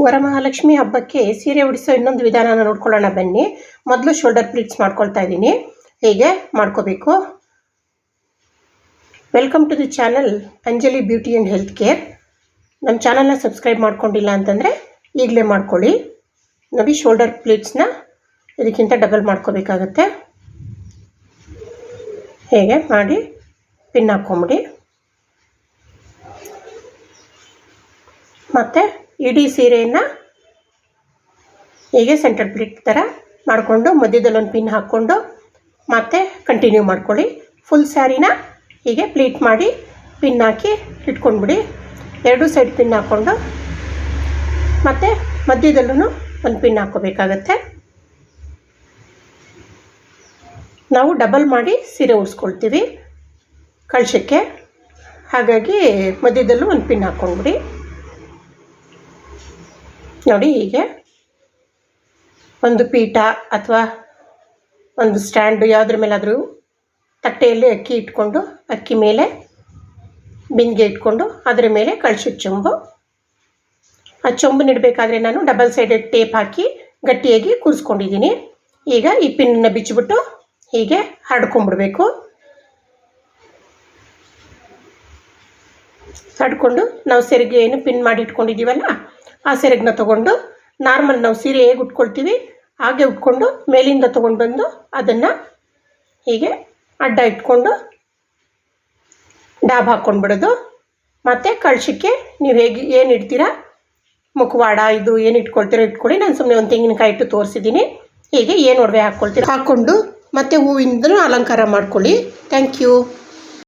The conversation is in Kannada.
ವರಮಹಾಲಕ್ಷ್ಮಿ ಹಬ್ಬಕ್ಕೆ ಸೀರೆ ಉಡಿಸೋ ಇನ್ನೊಂದು ವಿಧಾನನ ನೋಡ್ಕೊಳ್ಳೋಣ ಬನ್ನಿ. ಮೊದಲು ಶೋಲ್ಡರ್ ಪ್ಲೀಟ್ಸ್ ಮಾಡ್ಕೊಳ್ತಾ ಇದ್ದೀನಿ. ಹೀಗೆ ಮಾಡ್ಕೋಬೇಕು. Welcome to the channel Anjali beauty and health care. ನಮ್ಮ ಚಾನಲ್ನ ಸಬ್ಸ್ಕ್ರೈಬ್ ಮಾಡ್ಕೊಂಡಿಲ್ಲ ಅಂತಂದರೆ ಈಗಲೇ ಮಾಡ್ಕೊಳ್ಳಿ. ನೋಡಿ, ಶೋಲ್ಡರ್ ಪ್ಲೀಟ್ಸ್ನ ಇದಕ್ಕಿಂತ ಡಬಲ್ ಮಾಡ್ಕೋಬೇಕಾಗತ್ತೆ. ಹೇಗೆ ಮಾಡಿ ಪಿನ್ ಹಾಕ್ಕೊಂಬಿಡಿ. ಮತ್ತು ಇಡೀ ಸೀರೆಯನ್ನು ಹೀಗೆ ಸೆಂಟರ್ ಪ್ಲೀಟ್ ಥರ ಮಾಡಿಕೊಂಡು ಮಧ್ಯದಲ್ಲಿ ಒಂದು ಪಿನ್ ಹಾಕ್ಕೊಂಡು ಮತ್ತೆ ಕಂಟಿನ್ಯೂ ಮಾಡ್ಕೊಳ್ಳಿ. ಫುಲ್ ಸ್ಯಾರಿನ ಹೀಗೆ ಪ್ಲೀಟ್ ಮಾಡಿ ಪಿನ್ ಹಾಕಿ ಇಟ್ಕೊಂಡ್ಬಿಡಿ. ಎರಡೂ ಸೈಡ್ ಪಿನ್ ಹಾಕ್ಕೊಂಡು ಮತ್ತು ಮಧ್ಯದಲ್ಲೂ ಒಂದು ಪಿನ್ ಹಾಕ್ಕೋಬೇಕಾಗತ್ತೆ. ನಾವು ಡಬಲ್ ಮಾಡಿ ಸೀರೆ ಉಡಿಸ್ಕೊಳ್ತೀವಿ ಕಳಶಕ್ಕೆ, ಹಾಗಾಗಿ ಮಧ್ಯದಲ್ಲೂ ಒಂದು ಪಿನ್ ಹಾಕ್ಕೊಂಡ್ಬಿಡಿ. ನೋಡಿ, ಹೀಗೆ ಒಂದು ಪೀಠ ಅಥವಾ ಒಂದು ಸ್ಟ್ಯಾಂಡು ಯಾವುದ್ರ ಮೇಲಾದರೂ ತಟ್ಟೆಯಲ್ಲಿ ಅಕ್ಕಿ ಇಟ್ಕೊಂಡು ಅಕ್ಕಿ ಮೇಲೆ ಬಿಂದಿಗೆ ಇಟ್ಕೊಂಡು ಅದರ ಮೇಲೆ ಕಳಶದ ಚೊಂಬು. ಆ ಚೊಂಬನಿಡಬೇಕಾದ್ರೆ ನಾನು ಡಬಲ್ ಸೈಡೆಡ್ ಟೇಪ್ ಹಾಕಿ ಗಟ್ಟಿಯಾಗಿ ಕೂರಿಸ್ಕೊಂಡಿದ್ದೀನಿ. ಈಗ ಈ ಪಿನ್ನನ್ನು ಬಿಚ್ಚಿಬಿಟ್ಟು ಹೀಗೆ ಹರಡ್ಕೊಂಡ್ಬಿಡ್ಬೇಕು. ಹರಡ್ಕೊಂಡು ನಾವು ಸೆರಗೆ ಏನು ಪಿನ್ ಮಾಡಿ ಇಟ್ಕೊಂಡಿದ್ದೀವಲ್ಲ ಆ ಸೆರಗನ್ನ ತೊಗೊಂಡು ನಾರ್ಮಲ್ ನಾವು ಸೀರೆ ಹೇಗೆ ಉಟ್ಕೊಳ್ತೀವಿ ಹಾಗೆ ಉಟ್ಕೊಂಡು ಮೇಲಿಂದ ತೊಗೊಂಡು ಬಂದು ಅದನ್ನು ಹೀಗೆ ಅಡ್ಡ ಇಟ್ಕೊಂಡು ಡಾಬ್ ಹಾಕ್ಕೊಂಡ್ಬಿಡೋದು. ಮತ್ತು ಕಳಶಕ್ಕೆ ನೀವು ಹೇಗೆ ಏನು ಇಡ್ತೀರಾ, ಮುಖವಾಡ ಇದು ಏನು ಇಟ್ಕೊಳ್ತೀರೋ ಇಟ್ಕೊಳ್ಳಿ. ನಾನು ಸುಮ್ಮನೆ ಒಂದು ತೆಂಗಿನಕಾಯಿ ಇಟ್ಟು ತೋರಿಸಿದ್ದೀನಿ. ಹೀಗೆ ಏನು ಒಡವೆ ಹಾಕ್ಕೊಳ್ತೀರ ಹಾಕ್ಕೊಂಡು ಮತ್ತು ಹೂವಿಂದನೂ ಅಲಂಕಾರ ಮಾಡ್ಕೊಳ್ಳಿ. Thank you.